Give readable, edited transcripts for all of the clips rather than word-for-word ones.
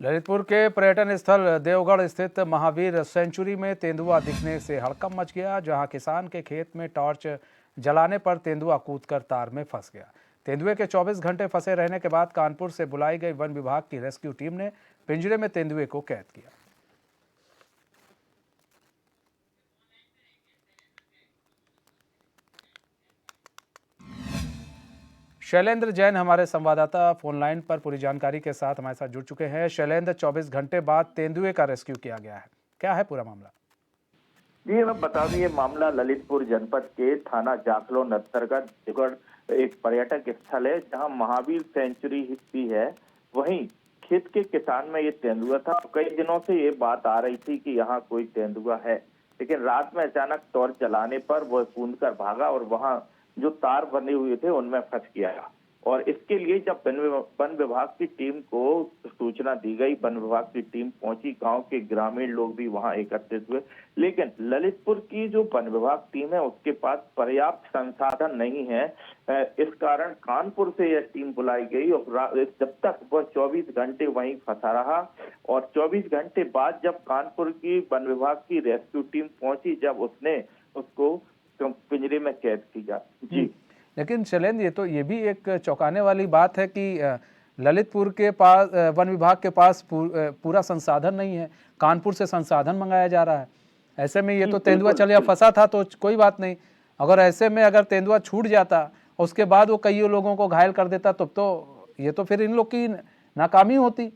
ललितपुर के पर्यटन स्थल देवगढ़ स्थित महावीर सेंचुरी में तेंदुआ दिखने से हड़कंप मच गया, जहां किसान के खेत में टॉर्च जलाने पर तेंदुआ कूदकर तार में फंस गया। तेंदुए के 24 घंटे फंसे रहने के बाद कानपुर से बुलाई गई वन विभाग की रेस्क्यू टीम ने पिंजरे में तेंदुए को कैद किया। शैलेंद्र जैन हमारे संवाददाता फोन लाइन पर पूरी जानकारी के साथ हमारे साथ जुड़ चुके हैं। शैलेंद्र, 24 घंटे बाद तेंदुए का रेस्क्यू किया गया है, क्या है पूरा मामला? जी, मैं बता दूं, ये मामला ललितपुर जनपद के थाना जाखलो अंतर्गत देवगढ़ एक पर्यटक स्थल है, जहां महावीर सेंचुरी भी है। वहीं खेत के किसान में ये तेंदुआ था। कई दिनों से ये बात आ रही थी कि यहाँ कोई तेंदुआ है, लेकिन रात में अचानक टॉर्च जलाने पर वह कूद कर भागा और वहां जो तार बने हुए थे उनमें फंस गया। और इसके लिए जब वन विभाग की टीम को सूचना दी गई, वन विभाग की टीम पहुंची, गांव के ग्रामीण लोग भी वहां एकत्रित हुए, लेकिन ललितपुर की जो वन विभाग टीम है उसके पास पर्याप्त संसाधन नहीं है। इस कारण कानपुर से यह टीम बुलाई गई और जब तक वह 24 घंटे वहीं फंसा रहा और 24 घंटे बाद जब कानपुर की वन विभाग की रेस्क्यू टीम पहुंची, जब उसने उसको पिंजरे में कैद किया। जी, लेकिन शैलेंद्र, ये भी एक चौंकाने वाली बात है कि ललितपुर के पास वन विभाग के पास पूरा संसाधन नहीं है, कानपुर से संसाधन मंगाया जा रहा है। ऐसे में ये तो तेंदुआ चल या फंसा था तो कोई बात नहीं, अगर ऐसे में अगर तेंदुआ छूट जाता उसके बाद वो कई लोगों को घायल कर देता तो ये तो फिर इन लोग की नाकामी होती।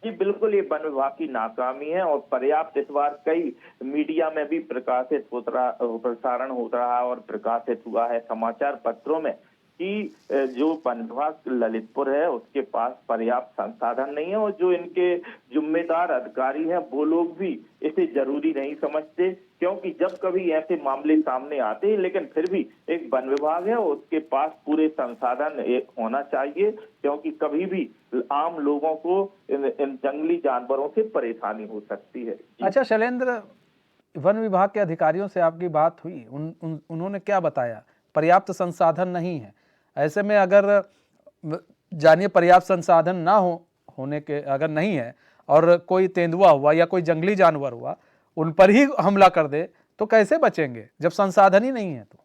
जी बिल्कुल, ये वन विभाग की नाकामी है और पर्याप्त इस बार कई मीडिया में भी प्रसारण होता रहा और प्रकाशित हुआ है समाचार पत्रों में कि जो वन विभाग ललितपुर है उसके पास पर्याप्त संसाधन नहीं है और जो इनके जिम्मेदार अधिकारी हैं वो लोग भी इसे जरूरी नहीं समझते, क्योंकि जब कभी ऐसे मामले सामने आते हैं, लेकिन फिर भी एक वन विभाग है उसके पास पूरे संसाधन एक होना चाहिए, क्योंकि कभी भी आम लोगों को इन जंगली जानवरों से परेशानी हो सकती है। अच्छा शैलेंद्र, वन विभाग के अधिकारियों से आपकी बात हुई, उन्होंने क्या बताया? पर्याप्त संसाधन नहीं है, ऐसे में अगर जानिए पर्याप्त संसाधन ना होने के अगर नहीं है और कोई तेंदुआ हुआ या कोई जंगली जानवर हुआ उन पर ही हमला कर दे तो कैसे बचेंगे जब संसाधन ही नहीं है? तो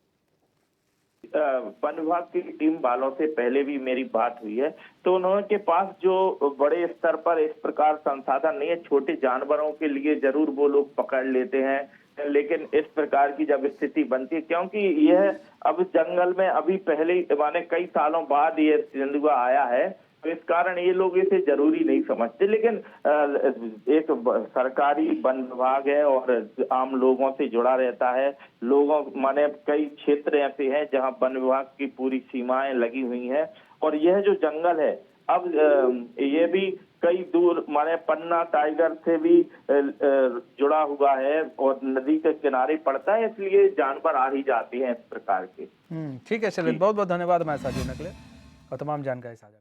वन विभाग की टीम वालों से पहले भी मेरी बात हुई है, तो उन्होंने पास जो बड़े स्तर पर इस प्रकार संसाधन नहीं है। छोटे जानवरों के लिए जरूर वो लोग पकड़ लेते हैं, लेकिन इस प्रकार की जब स्थिति बनती है, क्योंकि यह अब जंगल में अभी पहले माने कई सालों बाद ये तेंदुआ आया है, तो इस कारण ये लोग इसे जरूरी नहीं समझते। लेकिन एक सरकारी वन विभाग है और आम लोगों से जुड़ा रहता है। लोगों माने कई क्षेत्र ऐसे हैं जहां वन विभाग की पूरी सीमाएं लगी हुई हैं और यह जो जंगल है अब ये भी कई दूर माने पन्ना टाइगर से भी जुड़ा हुआ है और नदी के किनारे पड़ता है, इसलिए जानवर आ ही जाते हैं इस प्रकार के। ठीक है शैलेंद्र, बहुत बहुत धन्यवाद हमारे साथ जुड़ने के लिए और तमाम जानकारी साझा।